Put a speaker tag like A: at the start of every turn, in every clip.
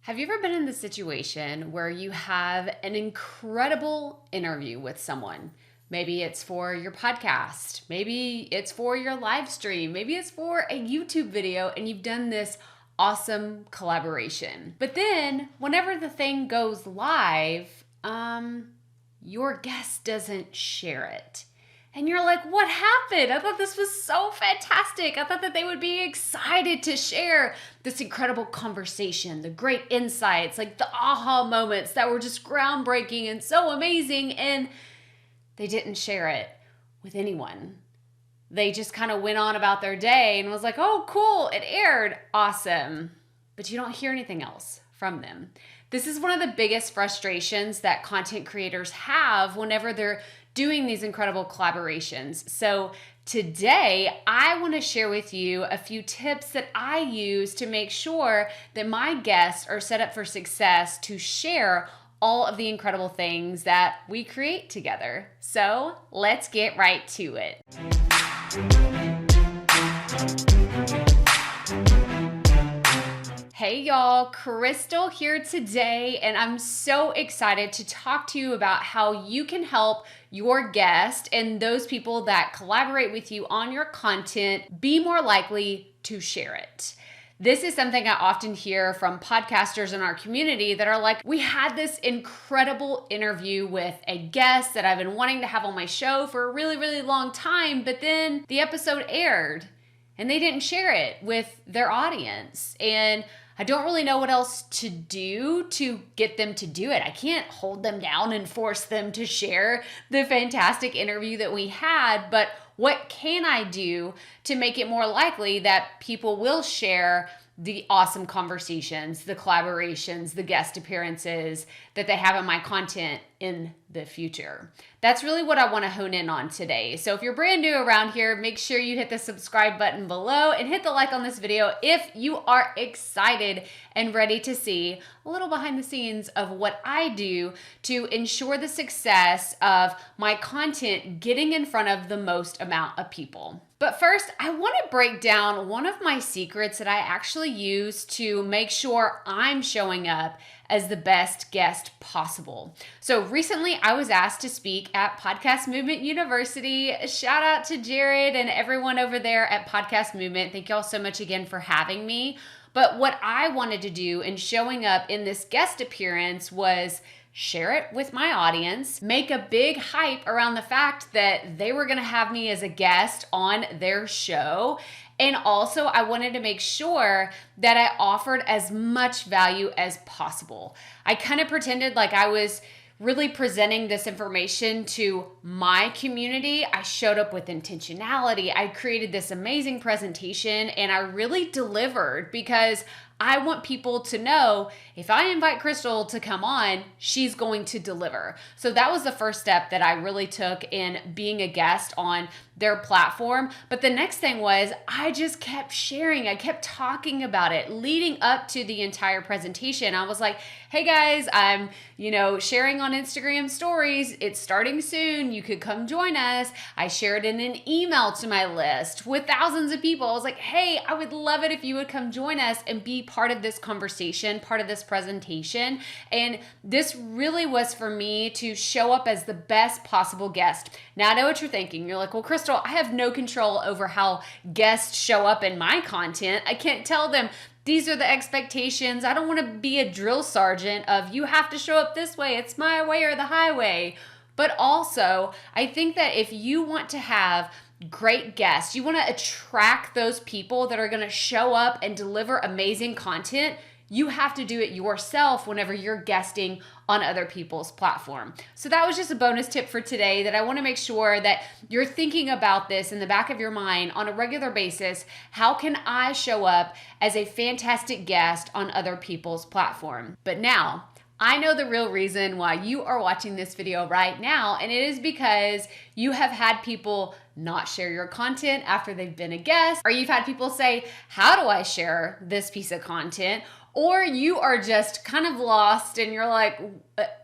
A: Have you ever been in the situation where you have an incredible interview with someone? Maybe it's for your podcast, maybe it's for your live stream, maybe it's for a YouTube video, and you've done this awesome collaboration. But then, whenever the thing goes live, your guest doesn't share it. And you're like, what happened? I thought this was so fantastic. I thought that they would be excited to share this incredible conversation, the great insights, like the aha moments that were just groundbreaking and so amazing. And they didn't share it with anyone. They just kind of went on about their day and was like, oh, cool, it aired. Awesome. But you don't hear anything else from them. This is one of the biggest frustrations that content creators have whenever they're doing these incredible collaborations. So today, I want to share with you a few tips that I use to make sure that my guests are set up for success to share all of the incredible things that we create together. So let's get right to it. Hey y'all, Crystal here today, and I'm so excited to talk to you about how you can help your guest and those people that collaborate with you on your content be more likely to share it. This is something I often hear from podcasters in our community that are like, we had this incredible interview with a guest that I've been wanting to have on my show for a really, really long time, but then the episode aired and they didn't share it with their audience. And I don't really know what else to do to get them to do it. I can't hold them down and force them to share the fantastic interview that we had, but what can I do to make it more likely that people will share the awesome conversations, the collaborations, the guest appearances that they have in my content in the future? That's really what I want to hone in on today. So if you're brand new around here, make sure you hit the subscribe button below and hit the like on this video if you are excited and ready to see a little behind the scenes of what I do to ensure the success of my content getting in front of the most amount of people. But first, I want to break down one of my secrets that I actually use to make sure I'm showing up as the best guest possible. So recently I was asked to speak at Podcast Movement University. Shout out to Jared and everyone over there at Podcast Movement. Thank y'all so much again for having me. But what I wanted to do in showing up in this guest appearance was share it with my audience, make a big hype around the fact that they were going to have me as a guest on their show. And also, I wanted to make sure that I offered as much value as possible. I kind of pretended like I was really presenting this information to my community. I showed up with intentionality. I created this amazing presentation and I really delivered because I want people to know if I invite Crystal to come on, she's going to deliver. So that was the first step that I really took in being a guest on their platform. But the next thing was I just kept sharing. I kept talking about it leading up to the entire presentation. I was like, hey guys, I'm, sharing on Instagram stories. It's starting soon. You could come join us. I shared in an email to my list with thousands of people. I was like, hey, I would love it if you would come join us and be part of this conversation, part of this presentation. And this really was for me to show up as the best possible guest. Now I know what you're thinking. You're like, well, Crystal, I have no control over how guests show up in my content. I can't tell them these are the expectations. I don't want to be a drill sergeant of you have to show up this way. It's my way or the highway. But also, I think that if you want to have great guests, you want to attract those people that are going to show up and deliver amazing content, you have to do it yourself whenever you're guesting on other people's platform. So that was just a bonus tip for today that I want to make sure that you're thinking about this in the back of your mind on a regular basis. How can I show up as a fantastic guest on other people's platform? But now, I know the real reason why you are watching this video right now, and it is because you have had people not share your content after they've been a guest, or you've had people say, how do I share this piece of content? or you are just kind of lost and you're like,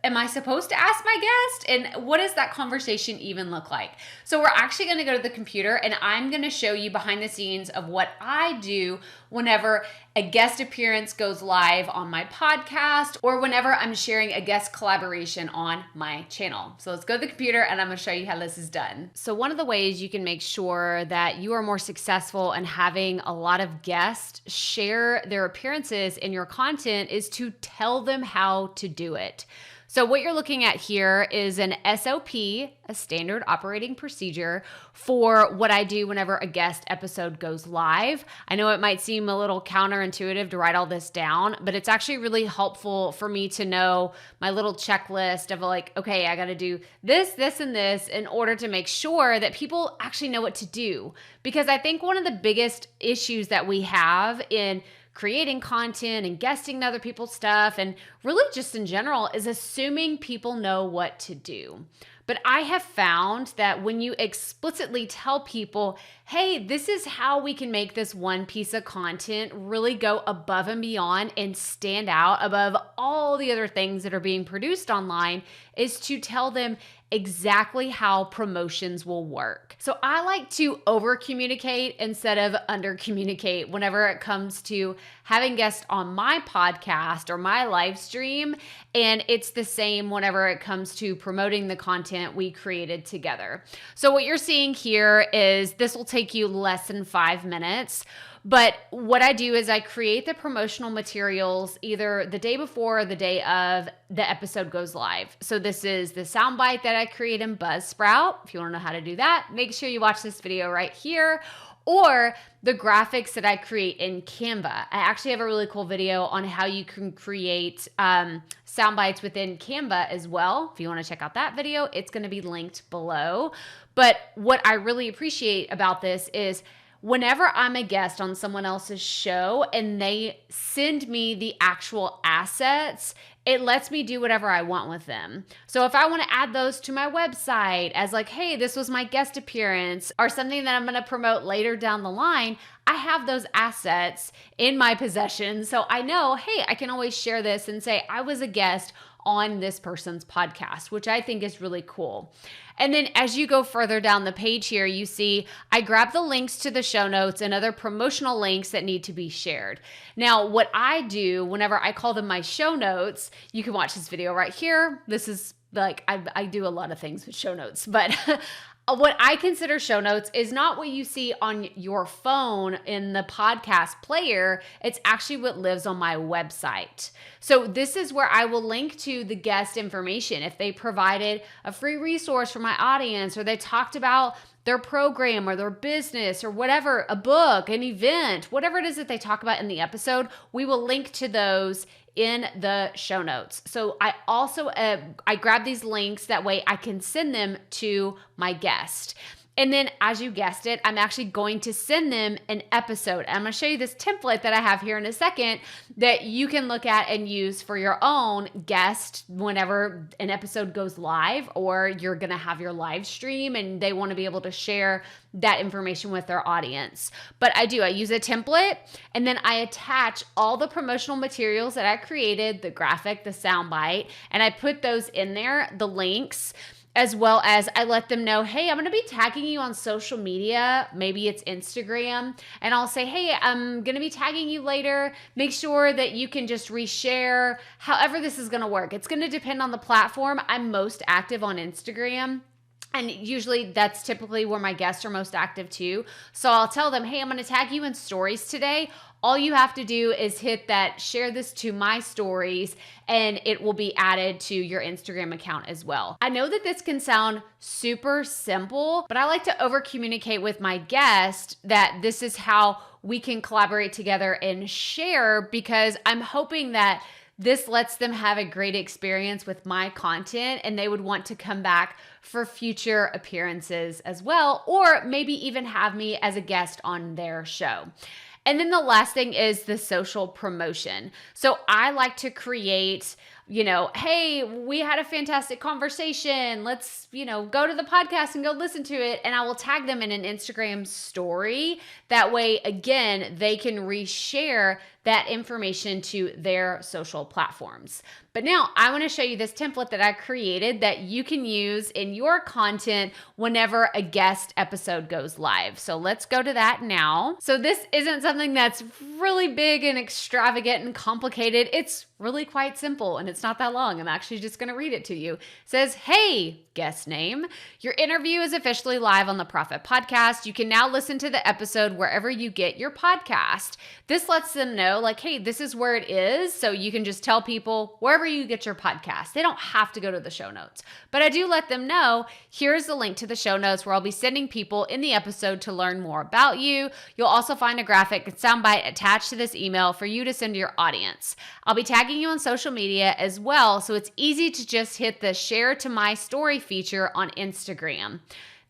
A: am I supposed to ask my guest? And what does that conversation even look like? So we're actually going to go to the computer and I'm going to show you behind the scenes of what I do whenever a guest appearance goes live on my podcast or whenever I'm sharing a guest collaboration on my channel. So let's go to the computer and I'm going to show you how this is done. So one of the ways you can make sure that you are more successful in having a lot of guests share their appearances in your content is to tell them how to do it. So what you're looking at here is an SOP, a standard operating procedure for what I do whenever a guest episode goes live. I know it might seem a little counterintuitive to write all this down, but it's actually really helpful for me to know my little checklist of like, okay, I got to do this, this, and this in order to make sure that people actually know what to do. Because I think one of the biggest issues that we have in creating content and guesting other people's stuff and really just in general is assuming people know what to do. But I have found that when you explicitly tell people, hey, this is how we can make this one piece of content really go above and beyond and stand out above all the other things that are being produced online, is to tell them exactly how promotions will work. So I like to over communicate instead of under communicate whenever it comes to having guests on my podcast or my live stream. And it's the same whenever it comes to promoting the content we created together. So what you're seeing here is this will take you less than 5 minutes. But what I do is I create the promotional materials either the day before or the day of the episode goes live. So this is the soundbite that I create in BuzzSprout. If you want to know how to do that, make sure you watch this video right here. Or the graphics that I create in Canva. I actually have a really cool video on how you can create sound bites within Canva as well. If you want to check out that video, it's going to be linked below. But what I really appreciate about this is whenever I'm a guest on someone else's show and they send me the actual assets, it lets me do whatever I want with them. So if I want to add those to my website as like, hey, this was my guest appearance or something that I'm going to promote later down the line, I have those assets in my possession. So I know, hey, I can always share this and say, I was a guest on this person's podcast, which I think is really cool. And then as you go further down the page here, you see I grab the links to the show notes and other promotional links that need to be shared. Now, what I do whenever I call them my show notes, you can watch this video right here. This is like, I do a lot of things with show notes, but what I consider show notes is not what you see on your phone in the podcast player. It's actually what lives on my website. So this is where I will link to the guest information. If they provided a free resource for my audience, or they talked about their program or their business or whatever, a book, an event, whatever it is that they talk about in the episode, we will link to those in the show notes. So I also, I grab these links, that way I can send them to my guest. And then as you guessed it, I'm actually going to send them an episode. I'm going to show you this template that I have here in a second that you can look at and use for your own guest whenever an episode goes live, or you're going to have your live stream and they want to be able to share that information with their audience. But I use a template and then I attach all the promotional materials that I created, the graphic, the soundbite, and I put those in there, the links, as well as I let them know, hey, I'm going to be tagging you on social media. Maybe it's Instagram. And I'll say, hey, I'm going to be tagging you later. Make sure that you can just reshare. However this is going to work. It's going to depend on the platform. I'm most active on Instagram. And usually that's typically where my guests are most active too. So I'll tell them, hey, I'm going to tag you in stories today. All you have to do is hit that, share this to my stories, and it will be added to your Instagram account as well. I know that this can sound super simple, but I like to over communicate with my guest that this is how we can collaborate together and share, because I'm hoping that this lets them have a great experience with my content and they would want to come back for future appearances as well, or maybe even have me as a guest on their show. And then the last thing is the social promotion. So I like to create hey, we had a fantastic conversation. Let's, go to the podcast and go listen to it. And I will tag them in an Instagram story. That way, again, they can reshare that information to their social platforms. But now I want to show you this template that I created that you can use in your content whenever a guest episode goes live. So let's go to that now. So this isn't something that's really big and extravagant and complicated. It's really quite simple and it's not that long. I'm actually just going to read it to you. It says, hey, guest name, your interview is officially live on the Profit Podcast. You can now listen to the episode wherever you get your podcast. This lets them know hey, this is where it is. So you can just tell people wherever you get your podcast. They don't have to go to the show notes, but I do let them know, here's the link to the show notes where I'll be sending people in the episode to learn more about you. You'll also find a graphic and soundbite attached to this email for you to send to your audience. I'll be tagging you on social media as well, so it's easy to just hit the share to my story feature on Instagram.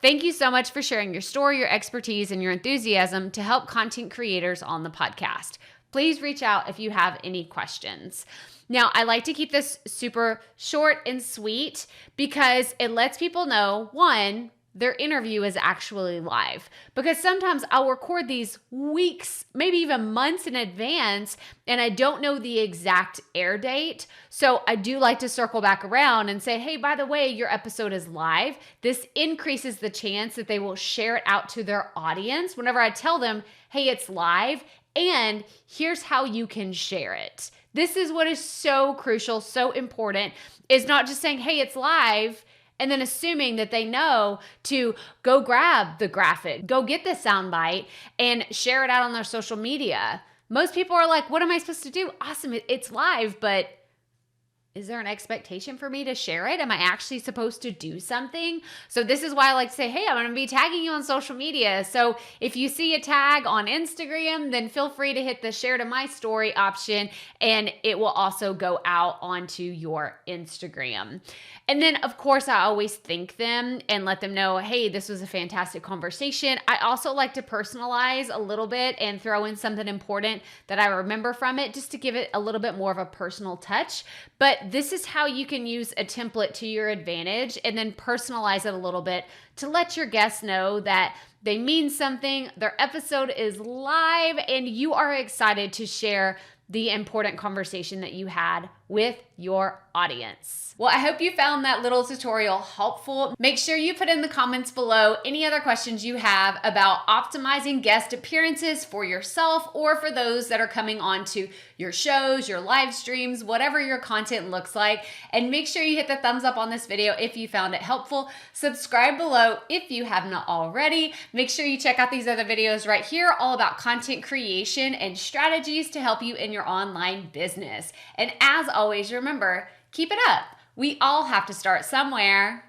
A: Thank you so much for sharing your story, your expertise, and your enthusiasm to help content creators on the podcast. Please reach out if you have any questions. Now, I like to keep this super short and sweet because it lets people know, one, their interview is actually live. Because sometimes I'll record these weeks, maybe even months in advance, and I don't know the exact air date. So I do like to circle back around and say, hey, by the way, your episode is live. This increases the chance that they will share it out to their audience whenever I tell them, hey, it's live, and here's how you can share it. This is what is so crucial, so important, is not just saying, hey, it's live, and then assuming that they know to go grab the graphic, go get the soundbite, and share it out on their social media. Most people are like, what am I supposed to do? Awesome, it's live, but is there an expectation for me to share it? Am I actually supposed to do something? So this is why I like to say, hey, I'm going to be tagging you on social media. So if you see a tag on Instagram, then feel free to hit the share to my story option, and it will also go out onto your Instagram. And then, of course, I always thank them and let them know, hey, this was a fantastic conversation. I also like to personalize a little bit and throw in something important that I remember from it, just to give it a little bit more of a personal touch. But this is how you can use a template to your advantage and then personalize it a little bit to let your guests know that they mean something, their episode is live, and you are excited to share the important conversation that you had with your audience. Well, I hope you found that little tutorial helpful. Make sure you put in the comments below any other questions you have about optimizing guest appearances for yourself or for those that are coming onto your shows, your live streams, whatever your content looks like. And make sure you hit the thumbs up on this video if you found it helpful. Subscribe below if you have not already. Make sure you check out these other videos right here, all about content creation and strategies to help you in your online business. And as always, remember, keep it up. We all have to start somewhere.